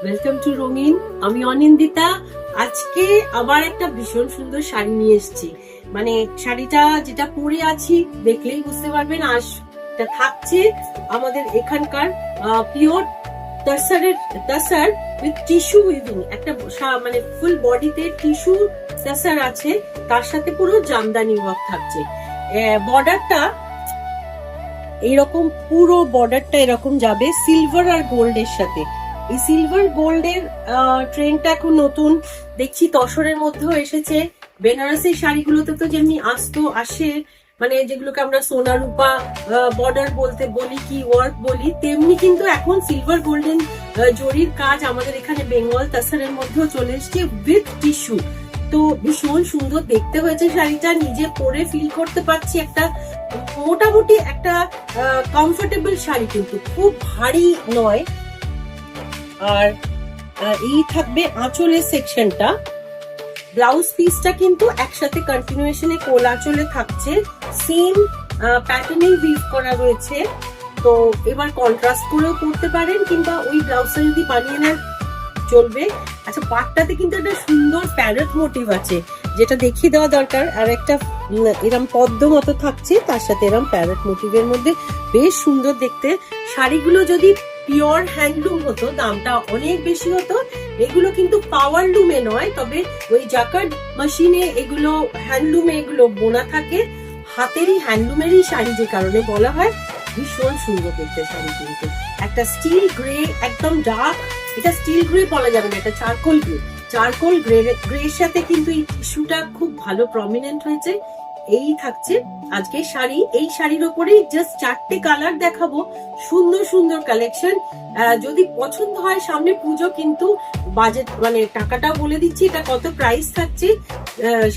Welcome to রঙিন। আমি অনিন্দিতা। আজকে আবার একটা ভীষণ সুন্দর শাড়ি নিয়ে এসেছি। মানে শাড়িটা যেটা পরে আছি দেখলেই বুঝতে পারবেন। এটা থাকছে আমাদের এখানকার পিওর তাসার উইথ টিস্যু উইভিং। একটা মানে ফুল বডিতে টিস্যু তাসার আছে, তার সাথে পুরো জামদানি ওয়ার্ক থাকছে। বর্ডারটা এইরকম, পুরো বর্ডারটা এরকম যাবে সিলভার আর গোল্ডের সাথে। এই সিলভার গোল্ডের ট্রেন্ডটা এখন নতুন দেখছি, তসরের মধ্যেও এসেছে। বেনারসি শাড়িগুলোতে তো যেমনি আসে, মানে যেগুলোকে আমরা সোনা রূপা বর্ডার বলতে বলি কি ওয়ার্ক বলি, তেমনি কিন্তু এখন সিলভার গোল্ডেন জরির কাজ আমাদের এখানে বেঙ্গল তাসারের মধ্যেও চলে এসছে উইথ টিস্যু। তো ভীষণ সুন্দর দেখতে হয়েছে শাড়িটা, নিজে পরে ফিল করতে পারছি একটা মোটামুটি একটা কমফোর্টেবল শাড়ি, কিন্তু খুব ভারী নয়। আর এই থাকবে আঁচলের সেকশনটা। ব্লাউজ পিসটা কিন্তু একসাথে কন্টিনিউশনে কোল আঁচলে থাকছে, সেম প্যাটার্নে উইভ করা রয়েছে। তো এবার কন্ট্রাস্ট করেও করতে পারেন, কিংবা ওই ব্লাউজটা যদি বানিয়ে নেন চলবে। আচ্ছা, পাটটাতে কিন্তু একটা সুন্দর প্যারট মোটিভ আছে, যেটা দেখিয়ে দেওয়া দরকার। আর একটা এরম পদ্ম মতো থাকছে, তার সাথে এরম প্যারট মোটিভের মধ্যে বেশ সুন্দর দেখতে। শাড়িগুলো যদি পিওর হ্যান্ডলুম হতো দামটা অনেক বেশি হতো। এগুলো কিন্তু পাওয়ার লুমে নয়, তবে ওই জাকার্ড মেশিনে এগুলো হ্যান্ডলুমে এগুলো বোনা থাকে। হাতেরই হ্যান্ডলুমেরই শাড়ি যে কারণে বলা হয়। ভীষণ সুন্দর দেখতে শাড়ি, কিন্তু একটা স্টিল গ্রে, একদম ডার্ক। এটা স্টিল গ্রে বলা যাবে না, এটা চারকোল গ্রের সাথে কিন্তু এই টিস্যুটা খুব ভালো প্রমিনেন্ট হয়েছে। এই থাকছে আজকে শাড়ি। এই শাড়ির ওপরে জাস্ট 4টে কালার দেখাবো, সুন্দর সুন্দর কালেকশন। যদি পছন্দ হয়, সামনে পুজো, কিন্তু বাজেট মানে টাকাটাও বলে দিচ্ছি এটা কত প্রাইস থাকছে।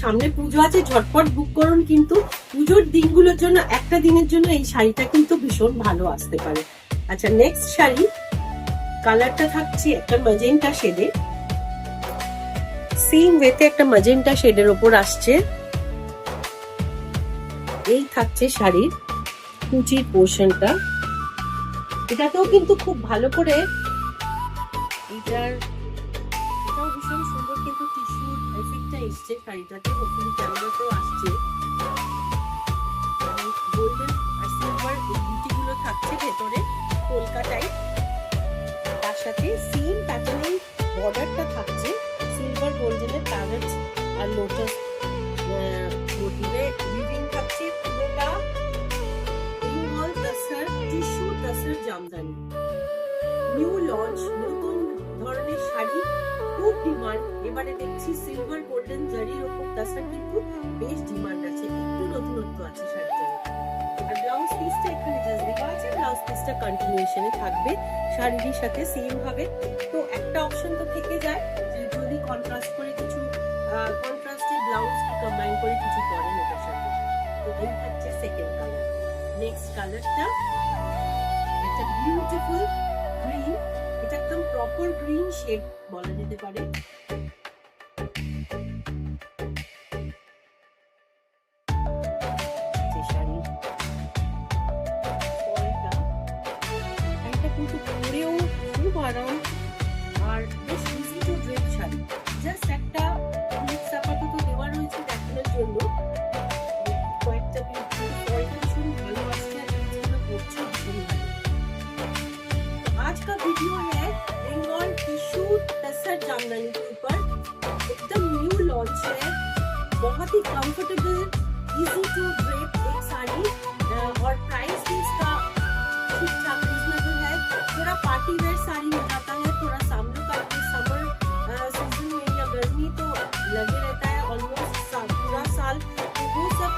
সামনে পুজো আছে, ঝটপট বুক করুন। কিন্তু পুজোর দিনগুলোর জন্য, একটা দিনের জন্য এই শাড়িটা কিন্তু ভীষণ ভালো আসতে পারে। আচ্ছা, নেক্সট শাড়ি, কালারটা থাকছে একটা ম্যাজেন্টা শেডে, সেম ওয়েতে একটা ম্যাজেন্টা শেডের ওপর আসছে। এই থাকছে শাড়ির কুচির পোর্শনটা। এটাতেও কিন্তু খুব ভালো করে এটাও ভীষণ সুন্দর, কিন্তু টিস্যুর এফেক্টটা এসছে শাড়িটাতে, হোপফুলি ক্যামেরাতেও আসছে। গোল্ডেন আর সিলভার এই বুটিগুলো থাকছে ভেতরে কলকাতায়, তার সাথে সেম প্যাটার্নের বর্ডারটা থাকছে সিলভার গোল্ডেনের প্যারেটস আর লোটাস মোটিভে উইভিং থাকছে। পুরোটা Bengal তাসার tissue তাসার Jamdani. New launch, নতুন ধরনের শাড়ি, খুব ডিমান্ড। এবারে দেখছি সিলভার গোল্ডেন জারির ওপর তাসার কিন্তু বেশ ডিমান্ড আছে, একটু নতুনত্ব আছে শাড়িটার। আর ব্লাউজ পিসটা এখানে জাস্ট দেওয়া আছে, ব্লাউজ পিসটা কন্টিনিউশনে থাকবে শাড়ির সাথে সেম ভাবে। তো একটা অপশন তো থেকে যায় যে যদি কন্ট্রাস্ট করে কিছু কন্ট্রাস্টেড ব্লাউজ কম্বাইন করে কিছু করেন এটার সাথে। তো এই থাকছে সেকেন্ড কালার। নেক্সট কালারটা একটা বিউটিফুল গ্রিন, এটা একদম প্রপার গ্রিন শেড বলা যেতে পারে। শাড়িটা কিন্তু পরেও খুব আরাম আর বেশ easy to drape sari. Just একটা ক্লিপস আপাতত দেওয়া রয়েছে দেখানোর জন্য। কয়েকটা ভীষণ ভালো আসছে, আর জিনিসগুলো পড়ছে ভীষণ ভালো। आज का वीडियो है बेंगल टिश्यू तसर जामदानी के ऊपर। एकदम न्यू लॉन्च है, बहुत ही कंफर्टेबल इजी टू ड्रेप एक साड़ी, और प्राइस भी इसका ठीक ठाक रीजनेबल है। थोड़ा पार्टी वेयर साड़ी हो जाता है, थोड़ा सामने का समर सीजन में या गर्मी तो लगे रहता है ऑलमोस्ट पूरा साल। तो वो सब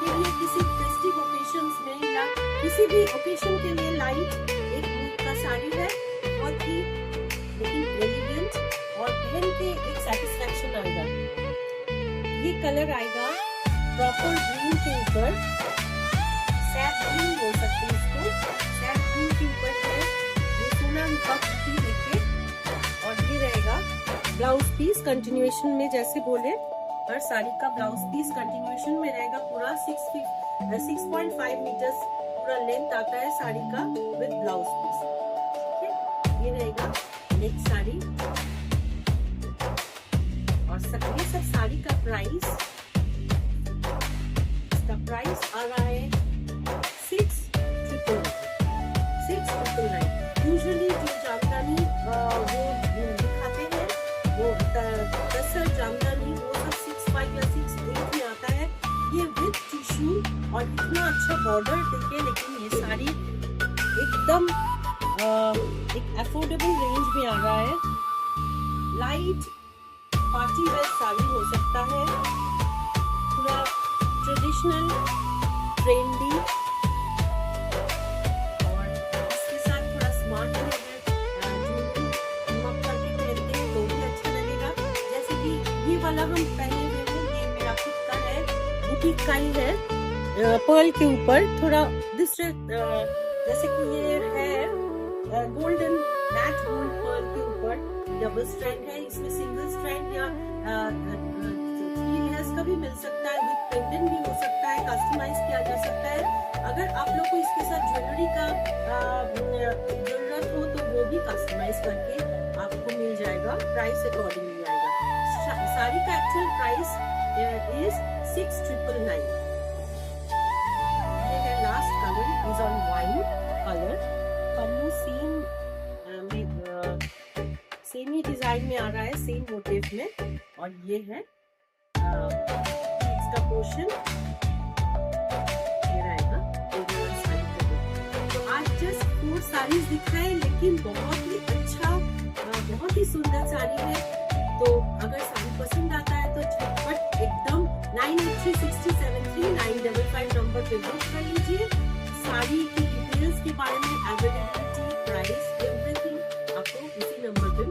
के लिए किसी फेस्टिव ओकेशंस में या किसी भी ओकेशन के लिए लाइट एक का साड़ी है, बहुत ही लेकिन एलिगेंट, और पहन के एक सेटिस्फैक्शन आएगा। ये कलर आएगा प्रॉपर ग्रीन के ऊपर, सैफ ग्रीन बोल सकते हैं इसको। सैफ ग्रीन के ऊपर है ये सोना रूपा कुर्ती देखे, और ये रहेगा ब्लाउज पीस कंटिन्यूएशन में, जैसे बोले हर साड़ी का ब्लाउज पीस कंटिन्यूएशन में रहेगा। पूरा 6.5 मीटर्स पूरा लेंथ आता है साड़ी का विद ब्लाउज पीस। ठीक है, ये रहेगा नेक्स्ट साड़ी, और ये सब साड़ी का प्राइस, इसका प्राइस आ रहा है 6,999। यूजुअली जो जामदानी वो दिखाते हैं, वो तसर जामदानी, वो सब 6,500 या 6,800 में आता है। ये विद टिश्यू और इतना अच्छा बॉर्डर देखे, लेकिन ये साड़ी एकदम एक अफोर्डेबल रेंज में आ रहा है। लाइट पार्टी वेयर साड़ी हो सकता है, पूरा ट्रेडिशनल ट्रेंडी, और इसके साथ थोड़ा स्मार्ट भी करके पहनते हैं तो भी अच्छा लगेगा। जैसे कि ये वाला हम पहने हुए हैं, ये मेरा खुद का है, बुटीक का ही है, पर्ल के ऊपर थोड़ा दूसरे, जैसे कि ये है गोल्डन मैट गोल्ड पर्ल के ऊपर डबल स्ट्रैंड है, इसमें सिंगल स्ट्रैंड या 3 लेयर्स का भी मिल सकता है, विद पेंडेंट भी हो सकता है, कस्टमाइज किया जा सकता है। अगर आप लोग को इसके साथ ज्वेलरी का जरूरत हो तो वो भी कस्टमाइज करके आपको मिल जाएगा, प्राइस अकॉर्डिंग मिल जाएगा। साड़ी का एक्चुअल प्राइस इज 6,999। ये है last colour, is on wine colour. Pallu same he design में आ रहा है, सेम मोटिव में, और ये है इसका पोर्शन, ये रहेगा ओवरऑल साड़ी का। तो आज जस्ट 4 साड़ीज दिखाए, लेकिन बहुत ही अच्छा, बहुत ही सुंदर साड़ी है। तो अगर साड़ी पसंद आता है तो झटपट एकदम 9836073955 नंबर पे बुक कर लीजिए। साड़ी की डिटेल्स के बारे में, अवेलेबिलिटी, प्राइस, एवरीथिंग आपको इसी नंबर पे